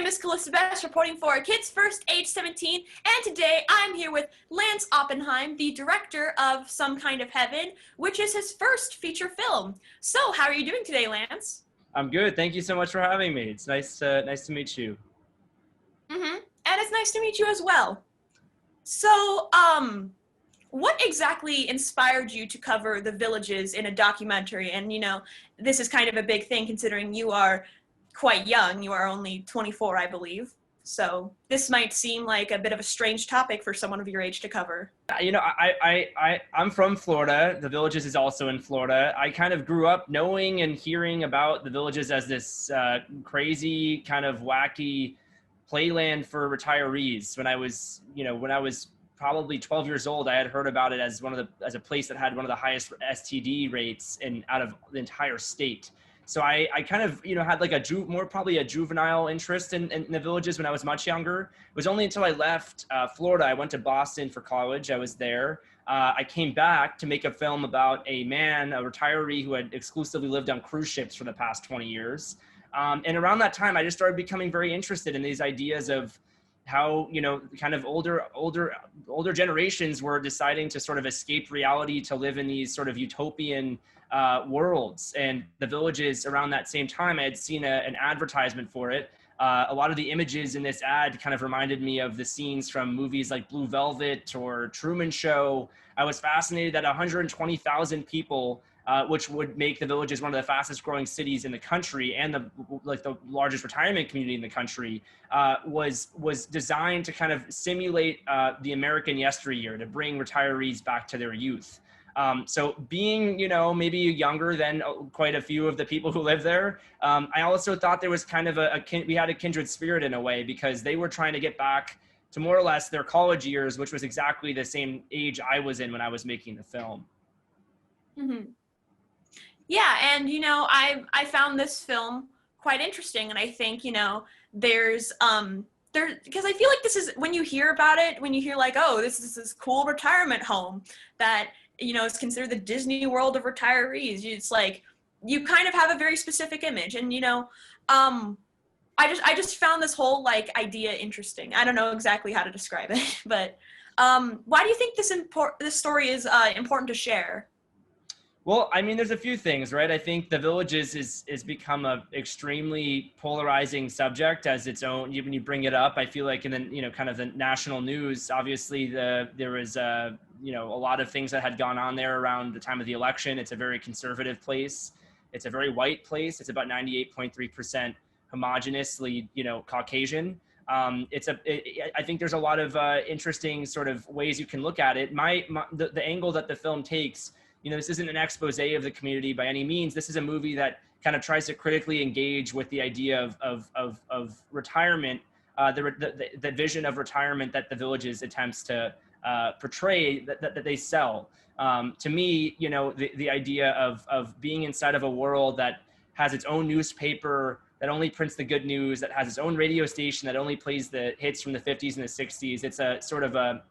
name is Calista B, reporting for Kids First, age 17, and today I'm here with Lance Oppenheim, the director of Some Kind of Heaven, which is his first feature film. So, how are you doing today, Lance? I'm good. Thank you so much for having me. It's nice to meet you. And it's nice to meet you as well. So, what exactly inspired you to cover the villages in a documentary? And, this is kind of a big thing considering you are quite young. You are only 24, I believe. So this might seem like a bit of a strange topic for someone of your age to cover. I'm from Florida. The Villages is also in Florida. I kind of grew up knowing and hearing about the Villages as this crazy kind of wacky playland for retirees. When I was probably 12 years old, I had heard about it as as a place that had one of the highest STD rates out of the entire state. So I kind of, had like probably a juvenile interest in the Villages when I was much younger. It was only until I left Florida. I went to Boston for college. I was there. I came back to make a film about a retiree who had exclusively lived on cruise ships for the past 20 years. And around that time, I just started becoming very interested in these ideas of how, kind of older generations were deciding to sort of escape reality to live in these sort of utopian worlds. And the Villages, around that same time, I had seen an advertisement for it. A lot of the images in this ad kind of reminded me of the scenes from movies like Blue Velvet or Truman Show. I was fascinated that 120,000 people, which would make the Villages one of the fastest growing cities in the country and the largest retirement community in the country, was designed to kind of simulate the American yesteryear, to bring retirees back to their youth. So being, maybe younger than quite a few of the people who live there, I also thought there was kind of we had a kindred spirit in a way, because they were trying to get back to more or less their college years, which was exactly the same age I was in when I was making the film. Mm-hmm. Yeah, and I found this film quite interesting, and I think there's because I feel like this is, when you hear about it, when you hear like, oh, this is this cool retirement home that it's considered the Disney World of retirees. It's like you kind of have a very specific image, and I just found this whole idea interesting. I don't know exactly how to describe it, but why do you think this story is important to share? Well, I mean, there's a few things, right? I think the Villages is become a extremely polarizing subject as its own. When you bring it up, I feel like in the kind of the national news, obviously there was a lot of things that had gone on there around the time of the election. It's a very conservative place. It's a very white place. It's about 98.3% homogeneously Caucasian. I think there's a lot of interesting sort of ways you can look at it. The angle that the film takes. This isn't an expose of the community by any means. This is a movie that kind of tries to critically engage with the idea of retirement, the vision of retirement that the Villages attempts to portray, that they sell. To me, the idea of being inside of a world that has its own newspaper, that only prints the good news, that has its own radio station, that only plays the hits from the 50s and the 60s. It's a sort of a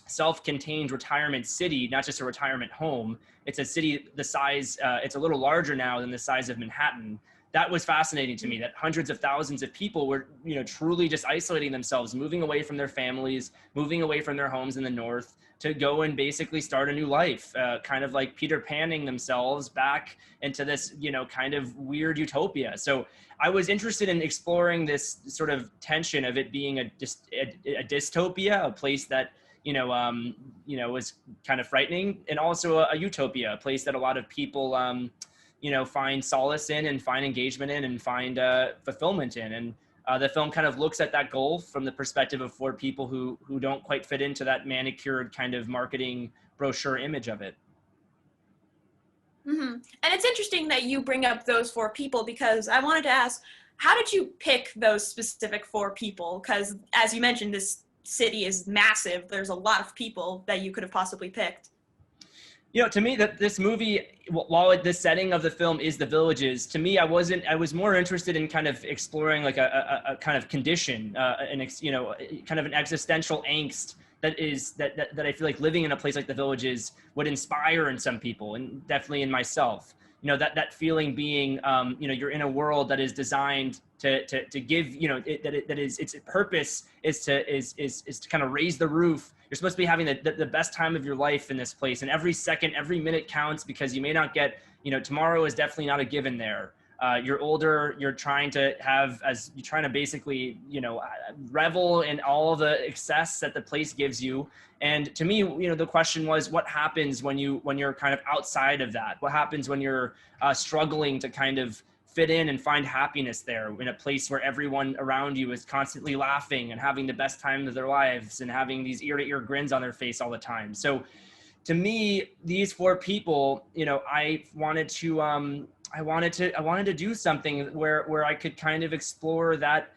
self-contained retirement city, not just a retirement home. It's a city the size, it's a little larger now than the size of Manhattan. That was fascinating to me, that hundreds of thousands of people were, truly just isolating themselves, moving away from their families, moving away from their homes in the north to go and basically start a new life, kind of like Peter Panning themselves back into this, kind of weird utopia. So I was interested in exploring this sort of tension of it being a dystopia, a place that was kind of frightening, and also a utopia, a place that a lot of people, find solace in and find engagement in and find fulfillment in. And the film kind of looks at that goal from the perspective of four people who don't quite fit into that manicured kind of marketing brochure image of it. Mm-hmm. And it's interesting that you bring up those four people, because I wanted to ask, how did you pick those specific four people? Because as you mentioned, this city is massive. There's a lot of people that you could have possibly picked. To me, that this movie, while the setting of the film is the Villages, to me, I was more interested in kind of exploring like a kind of condition, kind of an existential angst that I feel like living in a place like the Villages would inspire in some people, and definitely in myself. that feeling being, you're in a world that is designed to give, its purpose is to kind of raise the roof. You're supposed to be having the best time of your life in this place, and every second, every minute counts, because you may not get, tomorrow is definitely not a given there. You're older, you're trying to basically, revel in all the excess that the place gives you. And to me, the question was, what happens when you're kind of outside of that? What happens when you're struggling to kind of fit in and find happiness there in a place where everyone around you is constantly laughing and having the best time of their lives and having these ear-to-ear grins on their face all the time? So to me, these four people, I wanted to do something where I could kind of explore that,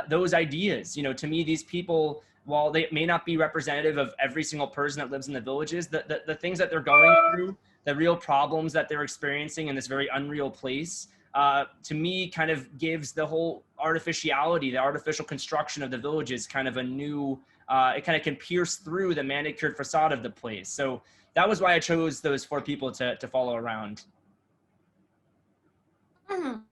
those ideas. To me, these people, while they may not be representative of every single person that lives in the villages, the things that they're going through, the real problems that they're experiencing in this very unreal place, to me kind of gives the whole artificiality, the artificial construction of the villages kind of a new, it kind of can pierce through the manicured facade of the place. So that was why I chose those four people to follow around. Mm-hmm. And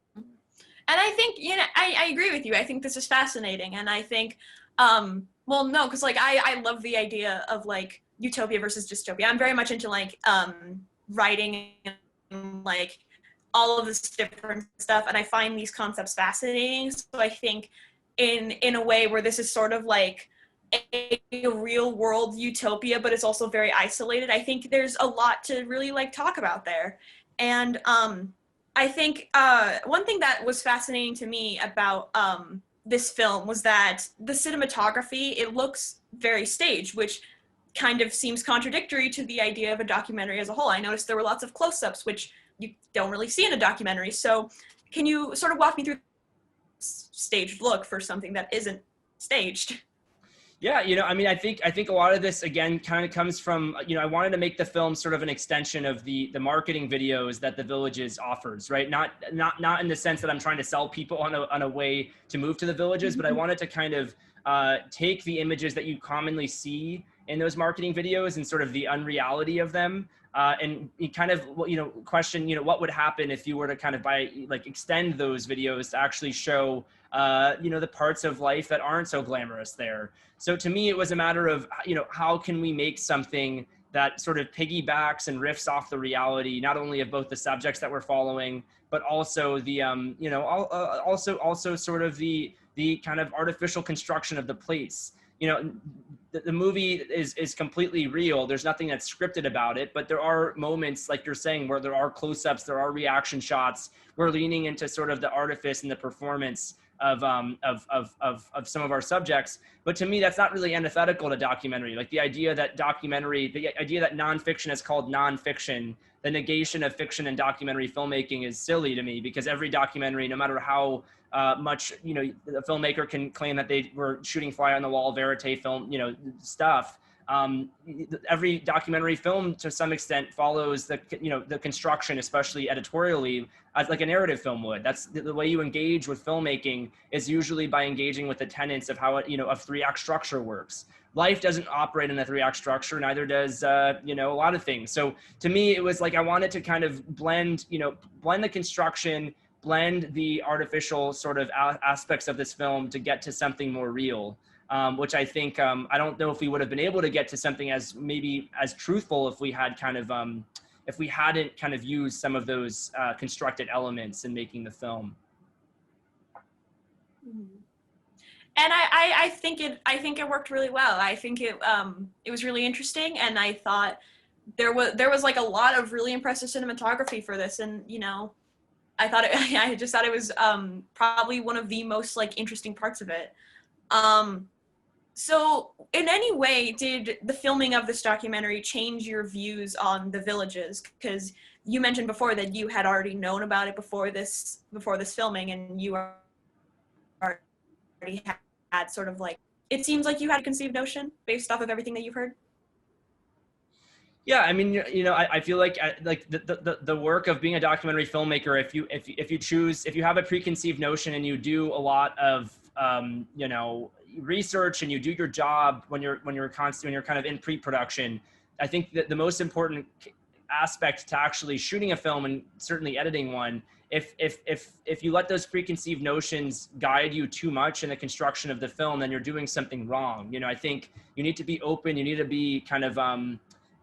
I think, I agree with you. I think this is fascinating. And I think, well, no, because like I love the idea of like utopia versus dystopia. I'm very much into like writing and like all of this different stuff, and I find these concepts fascinating. So I think in a way where this is sort of like a real world utopia, but it's also very isolated, I think there's a lot to really like talk about there. And I think one thing that was fascinating to me about this film was that the cinematography, it looks very staged, which kind of seems contradictory to the idea of a documentary as a whole. I noticed there were lots of close-ups, which you don't really see in a documentary. So can you sort of walk me through the staged look for something that isn't staged? Yeah, I think a lot of this, again, kind of comes from, I wanted to make the film sort of an extension of the marketing videos that the Villages offers, right? Not in the sense that I'm trying to sell people on a way to move to the Villages, but I wanted to kind of take the images that you commonly see in those marketing videos and sort of the unreality of them, and you kind of, question, what would happen if you were to kind of extend those videos to actually show, the parts of life that aren't so glamorous there. So to me, it was a matter of, how can we make something that sort of piggybacks and riffs off the reality, not only of both the subjects that we're following, but also the, also sort of the kind of artificial construction of the place. The movie is completely real. There's nothing that's scripted about it, but there are moments, like you're saying, where there are close-ups, there are reaction shots. We're leaning into sort of the artifice and the performance of some of our subjects. But to me, that's not really antithetical to documentary. Like the idea that nonfiction is called nonfiction, the negation of fiction and documentary filmmaking is silly to me, because every documentary, no matter how much, the filmmaker can claim that they were shooting fly on the wall, verite film, stuff. Every documentary film to some extent follows the construction, especially editorially, as like a narrative film would. That's the way you engage with filmmaking, is usually by engaging with the tenets of how a three-act structure works. Life doesn't operate in a three-act structure, neither does, a lot of things. So to me, it was like, I wanted to kind of blend the construction, blend the artificial sort of aspects of this film to get to something more real. Which I think, I don't know if we would have been able to get to something as truthful if we had kind of, if we hadn't kind of used some of those constructed elements in making the film. And I think it worked really well. I think it was really interesting, and I thought there was like a lot of really impressive cinematography for this, and I just thought it was probably one of the most like interesting parts of it. So in any way, did the filming of this documentary change your views on the Villages? Because you mentioned before that you had already known about it before this filming, and you already had sort of like, it seems like you had a conceived notion based off of everything that you've heard. Yeah, I mean, I feel like the work of being a documentary filmmaker, if you have a preconceived notion and you do a lot of research and you do your job when you're kind of in pre-production, I think that the most important aspect to actually shooting a film and certainly editing one. If you let those preconceived notions guide you too much in the construction of the film, then you're doing something wrong. You know, I think you need to be open. You need to be kind of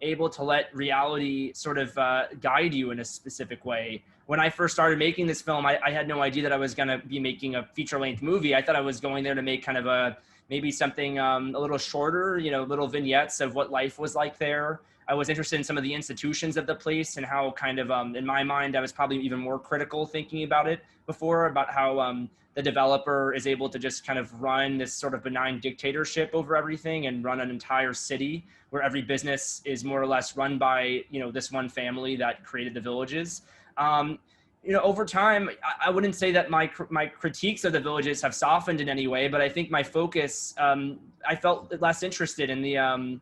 able to let reality sort of guide you in a specific way. When I first started making this film, I had no idea that I was going to be making a feature-length movie. I thought I was going there to make kind of maybe something a little shorter, you know, little vignettes of what life was like there. I was interested in some of the institutions of the place and how kind of, in my mind, I was probably even more critical thinking about it before, about how the developer is able to just kind of run this sort of benign dictatorship over everything and run an entire city where every business is more or less run by, you know, this one family that created the villages. You know, over time, I wouldn't say that my critiques of the villages have softened in any way, but I think my focus, I felt less interested in the,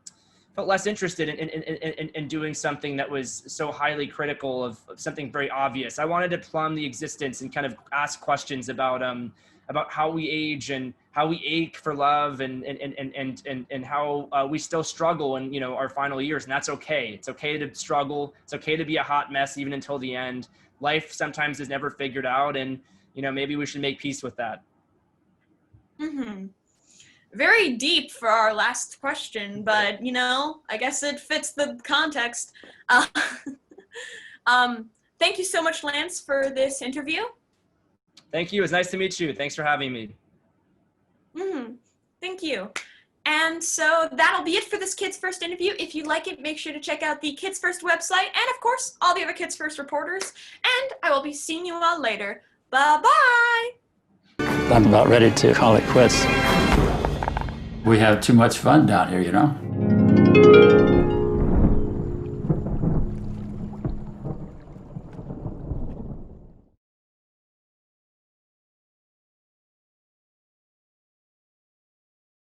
in doing something that was so highly critical of something very obvious. I wanted to plumb the existence and kind of ask questions about how we age and how we ache for love and how we still struggle in, you know, our final years. And that's okay. It's okay to struggle. It's okay to be a hot mess even until the end. Life sometimes is never figured out, and, you know, maybe we should make peace with that. Mm-hmm. Very deep for our last question, but, you know, I guess it fits the context. Thank you so much, Lance, for this interview. Thank you. It was nice to meet you. Thanks for having me. Mm-hmm. Thank you. And so that'll be it for this Kids First interview. If you like it, make sure to check out the Kids First website and, of course, all the other Kids First reporters. And I will be seeing you all later. Bye-bye. I'm about ready to call it quits. We have too much fun down here, you know?